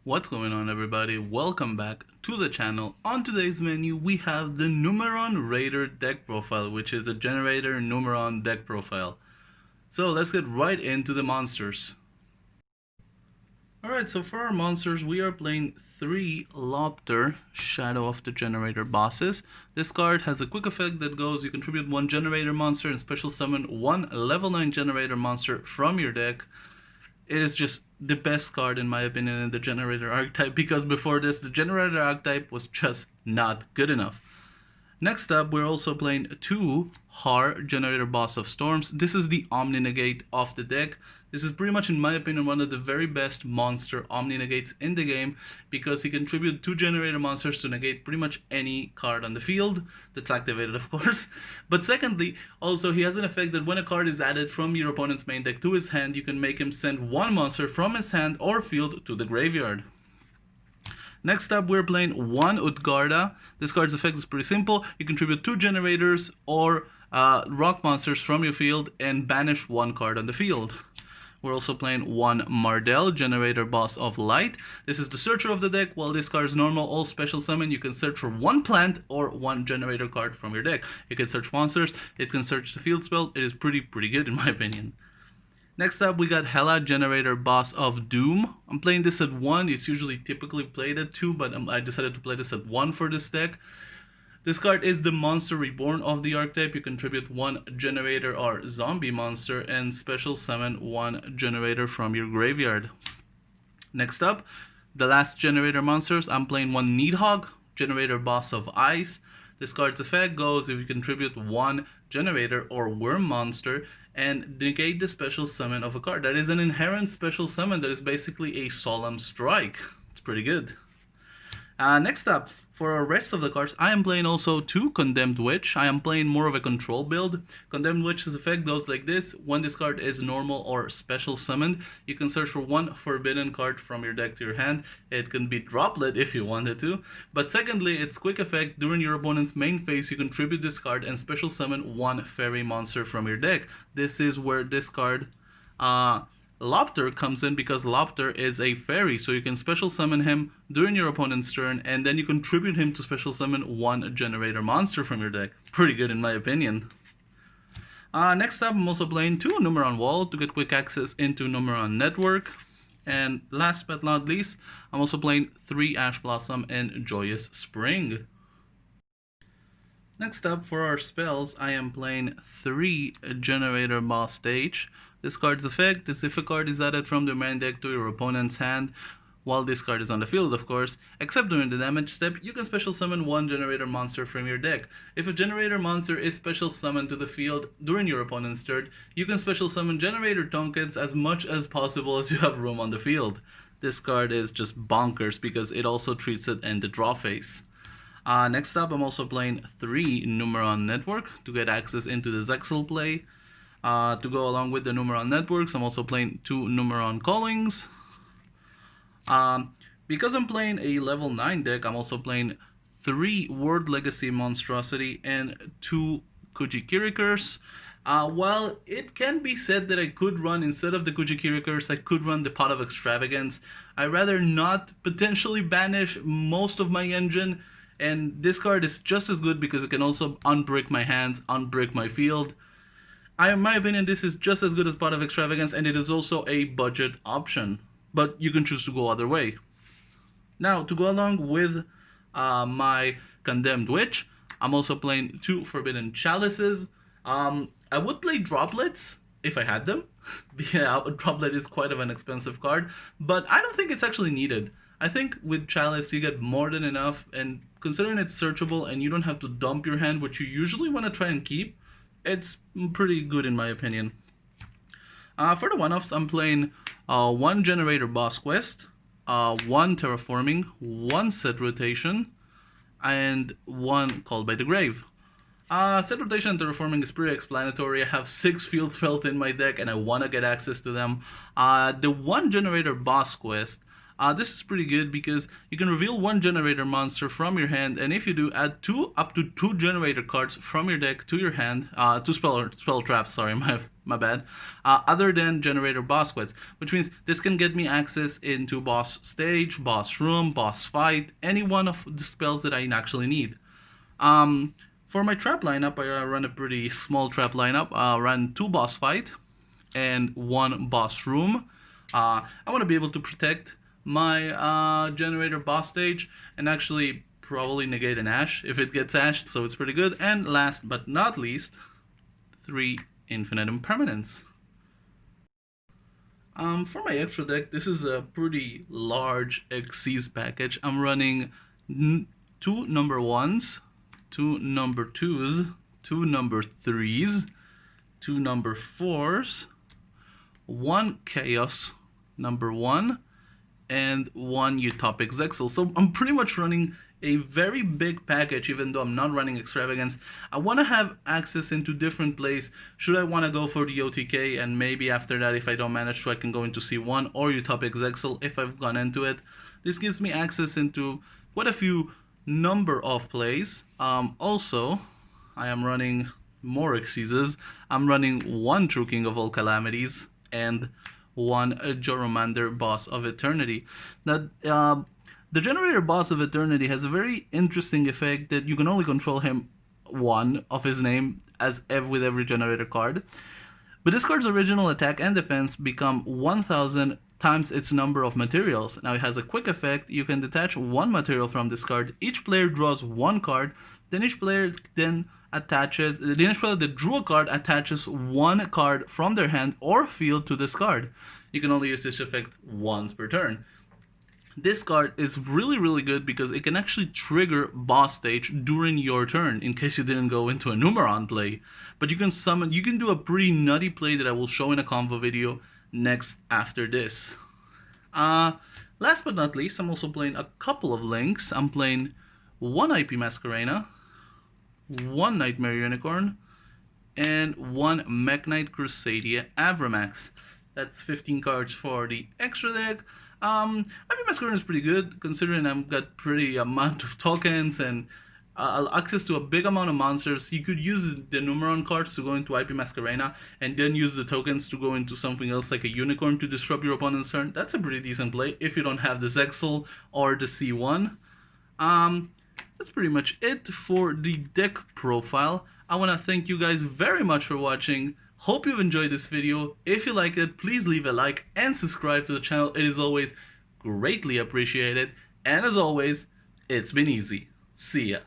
What's going on, everybody? Welcome back to the channel. On today's menu we have the NumeronRaider deck profile, which is a Generaider Numeron deck profile. So let's get right into the monsters. Alright, so for our monsters we are playing 3 Lopter Shadow of the Generaider bosses. This card has a quick effect that goes, you contribute 1 Generaider monster and special summon 1 level 9 Generaider monster from your deck. It is just the best card in my opinion in the Generaider archetype, because before this the Generaider archetype was just not good enough. Next up, we're also playing 2 Har Generaider Boss of Storms. This is the Omni Negate of the deck. This is pretty much, in my opinion, one of the very best monster Omni Negates in the game, because he contributes 2 Generaider monsters to negate pretty much any card on the field that's activated, of course. But secondly, also he has an effect that when a card is added from your opponent's main deck to his hand, you can make him send 1 monster from his hand or field to the graveyard. Next up, we're playing 1 Utgarda. This card's effect is pretty simple. You contribute 2 Generators or rock monsters from your field and banish 1 card on the field. We're also playing 1 Mardell, Generaider Boss of Light. This is the searcher of the deck. While this card is normal or special summon, you can search for 1 plant or 1 Generator card from your deck. You can search monsters, it can search the field spell. It is pretty good in my opinion. Next up, we got Hela, Generator Boss of Doom. I'm playing this at 1. It's usually typically played at 2, but I decided to play this at 1 for this deck. This card is the Monster Reborn of the archetype. You contribute 1 Generator or Zombie monster and special summon 1 Generator from your graveyard. Next up, the last Generator monsters. I'm playing 1 Needhog, Generator Boss of Ice. This card's effect goes, if you contribute 1 Generator or Worm monster and negate the special summon of a card. That is an inherent special summon that is basically a Solemn Strike. It's pretty good. Next up, for the rest of the cards, I am playing also 2 Condemned Witch. I am playing more of a control build. Condemned Witch's effect goes like this. When this card is normal or special summoned, you can search for 1 forbidden card from your deck to your hand. It can be Droplet if you wanted to. But secondly, its quick effect, during your opponent's main phase, you contribute this card and special summon 1 fairy monster from your deck. This is where this card, Lopter, comes in, because Lopter is a fairy, so you can special summon him during your opponent's turn and then you contribute him to special summon 1 Generator monster from your deck. Pretty good in my opinion. Next up, I'm also playing 2 Numeron Wall to get quick access into Numeron Network. And last but not least, I'm also playing 3 Ash Blossom and Joyous Spring. Next up, for our spells, I am playing 3 Generator Boss Stage. This card's effect is if a card is added from the main deck to your opponent's hand, while this card is on the field, of course, except during the damage step, you can special summon 1 Generator monster from your deck. If a Generator monster is special summoned to the field during your opponent's turn, you can special summon Generator tokens as much as possible as you have room on the field. This card is just bonkers because it also treats it in the draw phase. Next up, I'm also playing 3 Numeron Network to get access into the Zexal play. To go along with the Numeron Networks, I'm also playing 2 Numeron Callings. Because I'm playing a level 9 deck, I'm also playing 3 World Legacy Monstrosity and 2 Kujikirikers. While it can be said that I could run, instead of the Kujikirikers, I could run the Pot of Extravagance, I'd rather not potentially banish most of my engine. And this card is just as good because it can also unbrick my hands, unbrick my field. In my opinion, this is just as good as Pot of Extravagance, and it is also a budget option. But you can choose to go other way. Now, to go along with my Condemned Witch, I'm also playing 2 Forbidden Chalices. I would play Droplets if I had them. Yeah, Droplet is quite of an expensive card, but I don't think it's actually needed. I think with Chalice you get more than enough, and considering it's searchable and you don't have to dump your hand, which you usually want to try and keep, it's pretty good in my opinion. For the one-offs, I'm playing 1 Generator Boss Quest, 1 Terraforming, 1 Set Rotation, and 1 Called by the Grave. Set Rotation and Terraforming is pretty explanatory. I have 6 field spells in my deck and I want to get access to them. The 1 Generator Boss Quest, this is pretty good because you can reveal 1 Generator monster from your hand, and if you do, add up to 2 Generator cards from your deck to your hand. 2 spell traps, sorry, my bad, other than Generator boss quests, which means this can get me access into boss stage, boss room, boss fight, any one of the spells that I actually need. For my trap lineup, I run a pretty small trap lineup. I run 2 boss fight and 1 boss room. I want to be able to protect my Generator boss stage and actually probably negate an Ash if it gets ashed, so it's pretty good. And last but not least, 3 infinite impermanence. For my extra deck, this is a pretty large Xyz package. I'm running 2 number 1s, 2 number 2s, 2 number 3s, 2 number 4s, 1 Chaos number 1, and 1 Utopic Zexal. So I'm pretty much running a very big package, even though I'm not running Extravagance. I want to have access into different plays should I want to go for the OTK, and maybe after that, if I don't manage to, I can go into C1 or Utopic Zexal if I've gone into it. This gives me access into quite a few number of plays. Also, I am running more Xyzes. I'm running 1 True King of All Calamities and 1 Joromander Boss of Eternity. Now, the Generator Boss of Eternity has a very interesting effect that you can only control him 1 of his name as with every Generator card. But this card's original attack and defense become 1000 times its number of materials. Now it has a quick effect. You can detach 1 material from this card. Each player draws 1 card. Then each player that drew a card attaches 1 card from their hand or field to this card. You can only use this effect once per turn. This card is really good because it can actually trigger boss stage during your turn in case you didn't go into a Numeron play. But you can do a pretty nutty play that I will show in a convo video next after this. Last but not least, I'm also playing a couple of links. I'm playing 1 IP Masquerena, 1 Nightmare Unicorn, and 1 Mech Knight Crusadia Avramax. That's 15 cards for the extra deck. IP Masquerena is pretty good considering I've got pretty amount of tokens and access to a big amount of monsters. You could use the Numeron cards to go into IP Masquerena and then use the tokens to go into something else like a Unicorn to disrupt your opponent's turn. That's a pretty decent play if you don't have the Zexal or the C1. That's pretty much it for the deck profile. I want to thank you guys very much for watching. Hope you've enjoyed this video. If you liked it, please leave a like and subscribe to the channel. It is always greatly appreciated. And as always, it's been easy. See ya.